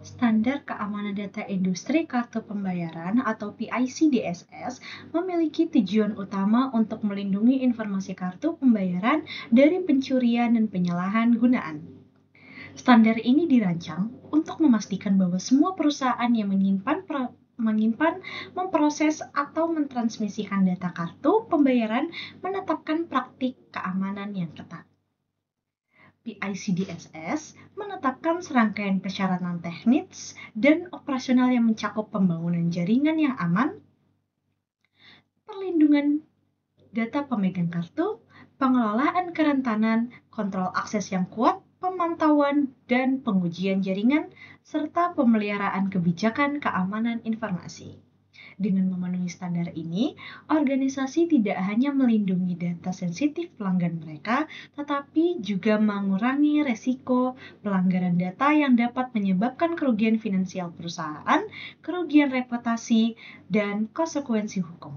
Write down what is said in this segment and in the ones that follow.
Standar Keamanan Data Industri Kartu Pembayaran atau PIC-DSS memiliki tujuan utama untuk melindungi informasi kartu pembayaran dari pencurian dan penyalahan gunaan. Standar ini dirancang untuk memastikan bahwa semua perusahaan yang menyimpan, memproses, atau mentransmisikan data kartu pembayaran menetapkan praktik keamanan yang ketat. PIC-DSS menetapkan serangkaian persyaratan teknis dan operasional yang mencakup pembangunan jaringan yang aman, perlindungan data pemegang kartu, pengelolaan kerentanan, kontrol akses yang kuat, pemantauan dan pengujian jaringan, serta pemeliharaan kebijakan keamanan informasi. Dengan memenuhi standar ini, organisasi tidak hanya melindungi data sensitif pelanggan mereka, tetapi juga mengurangi resiko pelanggaran data yang dapat menyebabkan kerugian finansial perusahaan, kerugian reputasi, dan konsekuensi hukum.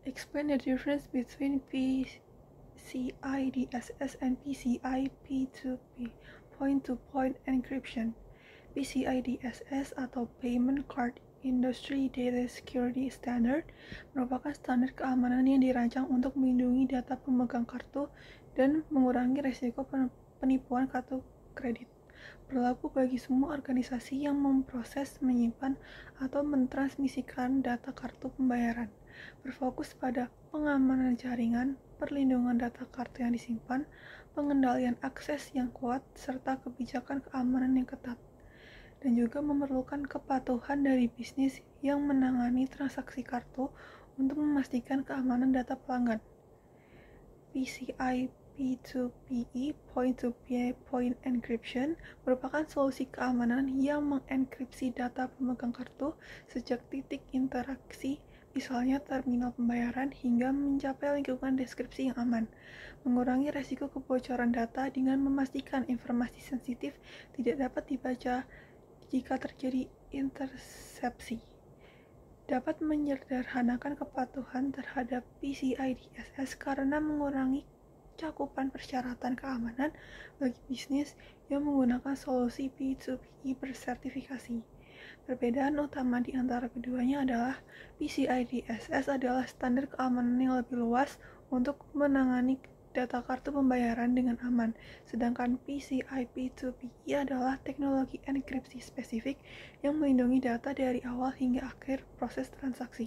Explain the difference between PCI DSS and PCI P2P, point-to-point encryption. PCI DSS atau Payment Card Industry Data Security Standard merupakan standar keamanan yang dirancang untuk melindungi data pemegang kartu dan mengurangi risiko penipuan kartu kredit. Berlaku bagi semua organisasi yang memproses, menyimpan, atau mentransmisikan data kartu pembayaran. Berfokus pada pengamanan jaringan, perlindungan data kartu yang disimpan, pengendalian akses yang kuat, serta kebijakan keamanan yang ketat, dan juga memerlukan kepatuhan dari bisnis yang menangani transaksi kartu untuk memastikan keamanan data pelanggan. PCI P2PE, point-to-point encryption, merupakan solusi keamanan yang mengenkripsi data pemegang kartu sejak titik interaksi, misalnya terminal pembayaran, hingga mencapai lingkungan deskripsi yang aman, mengurangi risiko kebocoran data dengan memastikan informasi sensitif tidak dapat dibaca jika terjadi intersepsi. Dapat menyederhanakan kepatuhan terhadap PCI DSS karena mengurangi cakupan persyaratan keamanan bagi bisnis yang menggunakan solusi P2P bersertifikasi. Perbedaan utama di antara keduanya adalah PCI DSS adalah standar keamanan yang lebih luas untuk menangani data kartu pembayaran dengan aman, sedangkan PCI P2PE adalah teknologi enkripsi spesifik yang melindungi data dari awal hingga akhir proses transaksi.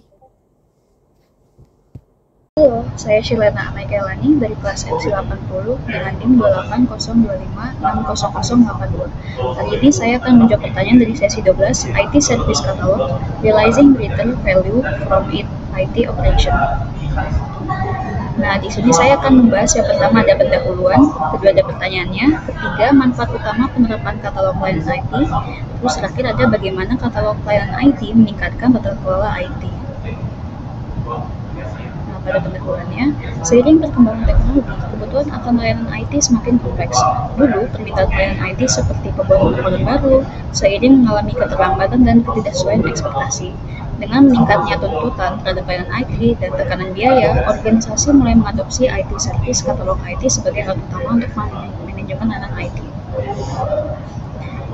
Halo, saya Shilena Amaikailani dari kelas MC80 dengan NIM 280560082. Kali ini saya akan menjawab pertanyaan dari sesi 12 IT Service Catalog, Realizing Return Value from IT Operation. Nah, di sini saya akan membahas yang pertama ada pendahuluan, kedua ada pertanyaannya, ketiga manfaat utama penerapan katalog pelayanan IT, terus terakhir ada bagaimana katalog pelayanan IT meningkatkan tata kelola IT. Nah, pada pendahuluannya, seiring perkembangan teknologi, kebutuhan akan layanan IT semakin kompleks. Dulu, permintaan layanan IT seperti pembuatan komponen baru, seiring mengalami keterlambatan dan ketidaksesuaian ekspektasi. Dengan meningkatnya tuntutan terhadap layanan IT dan tekanan biaya, organisasi mulai mengadopsi IT Service Katalog IT sebagai alat utama untuk manajemen layanan IT.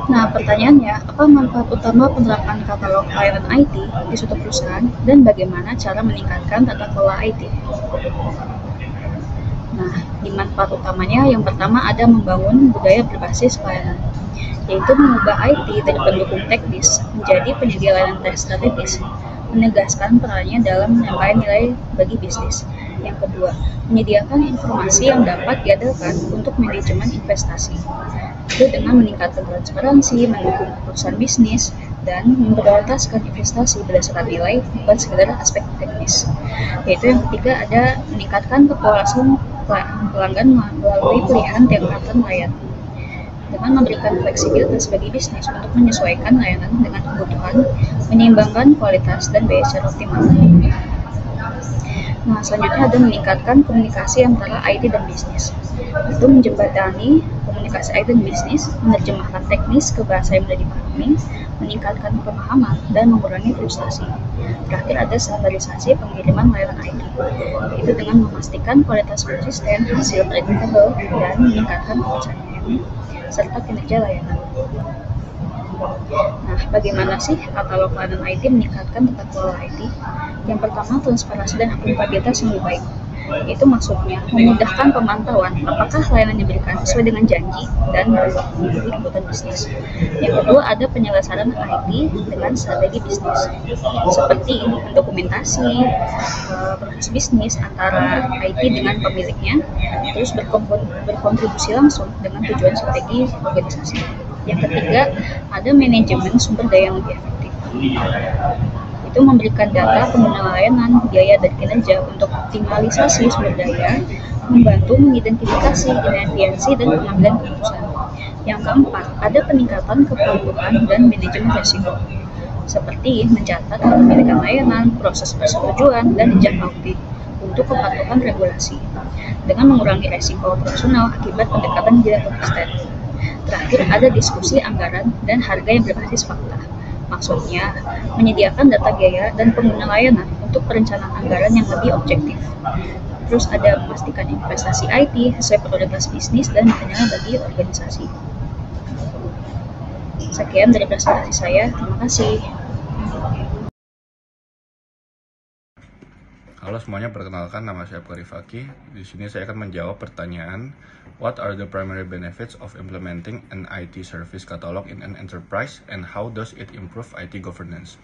Nah, pertanyaannya, apa manfaat utama penerapan katalog layanan IT di suatu perusahaan dan bagaimana cara meningkatkan tata kelola IT? Nah, di manfaat utamanya yang pertama ada membangun budaya berbasis pelayanan, yaitu mengubah IT dari pendukung teknis menjadi penyedia layanan strategis, menegaskan perannya dalam menambah nilai bagi bisnis. Yang kedua, menyediakan informasi yang dapat diandalkan untuk manajemen investasi, itu dengan meningkatkan transparansi, mendukung keputusan bisnis, dan memprioritaskan investasi berdasarkan nilai, bukan sekedar aspek teknis. Yaitu yang ketiga ada meningkatkan kepuasan pelanggan melalui pilihan tingkatan layanan, dengan memberikan fleksibilitas bagi bisnis untuk menyesuaikan layanan dengan kebutuhan, menyeimbangkan kualitas dan biaya secara optimal. Nah, selanjutnya ada meningkatkan komunikasi antara IT dan bisnis. Itu menjembatani komunikasi IT dan bisnis, menerjemahkan teknis ke bahasa yang mudah dipahami, meningkatkan pemahaman, dan mengurangi frustasi. Terakhir ada standarisasi pengiriman layanan IT, itu dengan memastikan kualitas konsisten, hasil predictable, dan meningkatkan kepercayaan. manajemen, serta kinerja layanan. Nah, bagaimana sih katalog layanan IT meningkatkan tata kelola IT? Yang pertama, transparansi dan akuntabilitas yang lebih baik. Itu maksudnya memudahkan pemantauan apakah layanan diberikan sesuai dengan janji dan memenuhi kebutuhan bisnis. Yang kedua, ada penyelesaian IT dengan strategi bisnis, seperti mendokumentasi proses bisnis antara IT dengan pemiliknya, terus berkontribusi langsung dengan tujuan strategi organisasi. Yang ketiga, ada manajemen sumber daya yang lebih efektif. Itu memberikan data pengguna layanan, biaya, dan kinerja untuk optimalisasi sumber daya, membantu mengidentifikasi inefisiensi dan pengambilan keputusan. Yang keempat, ada peningkatan kepatuhan dan manajemen risiko, seperti mencatat kepemilikan layanan, proses persetujuan, dan jejak audit untuk kepatuhan regulasi, dengan mengurangi risiko operasional akibat pendekatan tidak konsisten. Terakhir, ada diskusi anggaran dan harga yang berbasis fakta. Maksudnya, menyediakan data biaya dan pengguna layanan untuk perencanaan anggaran yang lebih objektif. Terus ada memastikan investasi IT sesuai prioritas bisnis dan makanya bagi organisasi. Sekian dari presentasi saya, terima kasih. Halo semuanya, perkenalkan nama saya Abkari Fakih. Di sini saya akan menjawab pertanyaan, what are the primary benefits of implementing an IT service catalog in an enterprise and how does it improve IT governance?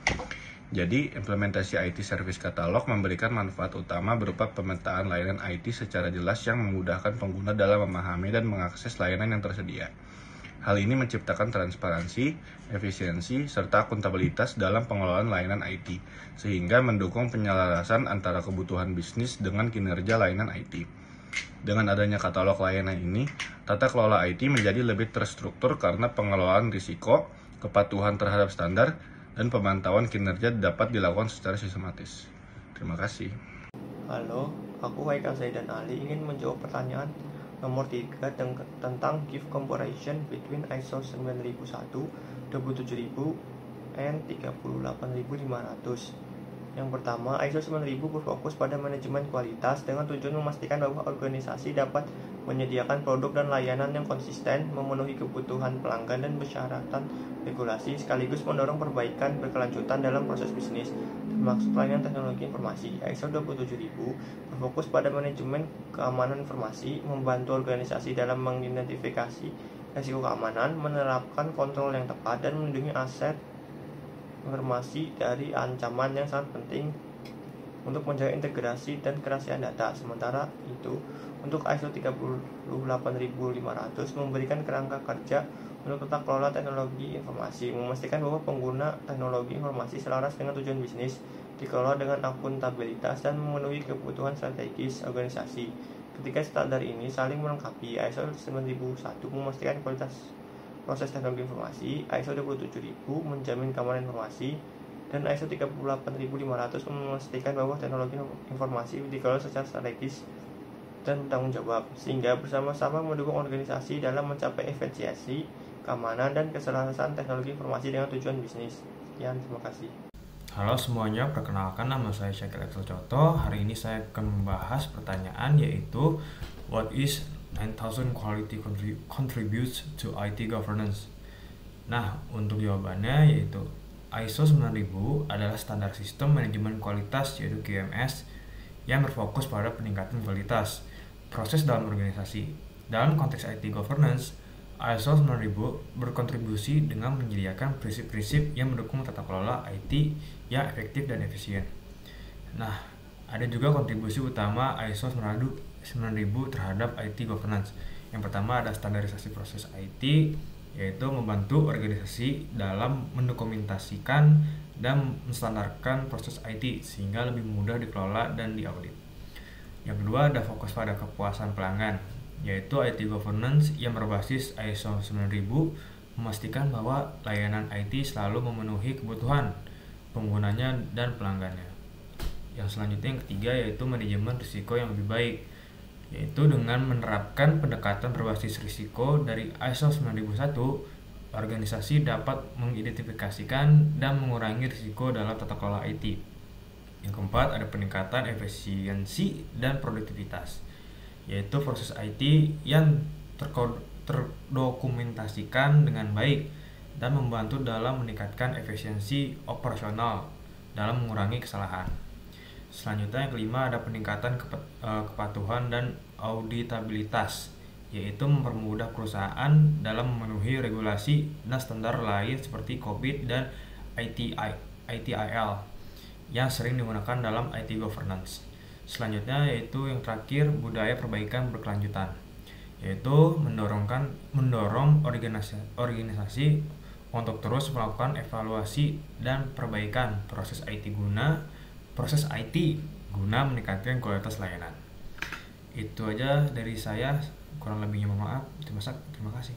Jadi, implementasi IT service catalog memberikan manfaat utama berupa pemetaan layanan IT secara jelas yang memudahkan pengguna dalam memahami dan mengakses layanan yang tersedia. Hal ini menciptakan transparansi, efisiensi, serta akuntabilitas dalam pengelolaan layanan IT, sehingga mendukung penyelarasan antara kebutuhan bisnis dengan kinerja layanan IT. Dengan adanya katalog layanan ini, tata kelola IT menjadi lebih terstruktur karena pengelolaan risiko, kepatuhan terhadap standar, dan pemantauan kinerja dapat dilakukan secara sistematis. Terima kasih. Halo, aku Haikal Zaidan Ali ingin menjawab pertanyaan nomor 3 tentang give comparison between ISO 9001, 27000, and 38500. Yang pertama, ISO 9000 berfokus pada manajemen kualitas dengan tujuan memastikan bahwa organisasi dapat menyediakan produk dan layanan yang konsisten, memenuhi kebutuhan pelanggan dan persyaratan regulasi, sekaligus mendorong perbaikan berkelanjutan dalam proses bisnis, termasuk layanan teknologi informasi. ISO 27000 berfokus pada manajemen keamanan informasi, membantu organisasi dalam mengidentifikasi risiko keamanan, menerapkan kontrol yang tepat, dan melindungi aset informasi dari ancaman yang sangat penting untuk menjaga integrasi dan kerahasiaan data. Sementara itu, untuk ISO 38500 memberikan kerangka kerja untuk tata kelola teknologi informasi, memastikan bahwa pengguna teknologi informasi selaras dengan tujuan bisnis, dikelola dengan akuntabilitas, dan memenuhi kebutuhan strategis organisasi. Ketiga standar ini saling melengkapi. ISO 9001 memastikan kualitas proses teknologi informasi, ISO 27000 menjamin keamanan informasi, dan ISO 38500 memastikan bahwa teknologi informasi dikelola secara strategis dan bertanggung jawab, sehingga bersama-sama mendukung organisasi dalam mencapai efisiensi, keamanan, dan keselarasan teknologi informasi dengan tujuan bisnis. Sekian, terima kasih. Halo semuanya, perkenalkan nama saya Syakir Axel Coto. Hari ini saya akan membahas pertanyaan yaitu what is 9000 quality contributes to IT governance. Nah, untuk jawabannya yaitu ISO 9000 adalah standar sistem manajemen kualitas yaitu QMS yang berfokus pada peningkatan kualitas proses dalam organisasi. Dalam konteks IT governance, ISO 9000 berkontribusi dengan menyediakan prinsip-prinsip yang mendukung tata kelola IT yang efektif dan efisien. Nah, ada juga kontribusi utama ISO 9000 terhadap IT governance. Yang pertama ada standarisasi proses IT, yaitu membantu organisasi dalam mendokumentasikan dan menstandarkan proses IT sehingga lebih mudah dikelola dan diaudit. Yang kedua ada fokus pada kepuasan pelanggan, yaitu IT governance yang berbasis ISO 9000 memastikan bahwa layanan IT selalu memenuhi kebutuhan penggunanya dan pelanggannya. Yang selanjutnya yang ketiga yaitu manajemen risiko yang lebih baik, yaitu dengan menerapkan pendekatan berbasis risiko dari ISO 9001, organisasi dapat mengidentifikasikan dan mengurangi risiko dalam tata kelola IT. Yang keempat ada peningkatan efisiensi dan produktivitas, yaitu proses IT yang terdokumentasikan dengan baik dan membantu dalam meningkatkan efisiensi operasional dalam mengurangi kesalahan. Selanjutnya yang kelima ada peningkatan kepatuhan dan auditabilitas, yaitu mempermudah perusahaan dalam memenuhi regulasi dan standar lain seperti COVID dan ITIL yang sering digunakan dalam IT governance. Selanjutnya yaitu yang terakhir budaya perbaikan berkelanjutan, yaitu mendorong organisasi untuk terus melakukan evaluasi dan perbaikan proses IT guna meningkatkan kualitas layanan. Itu aja dari saya, kurang lebihnya mohon maaf. Terima kasih.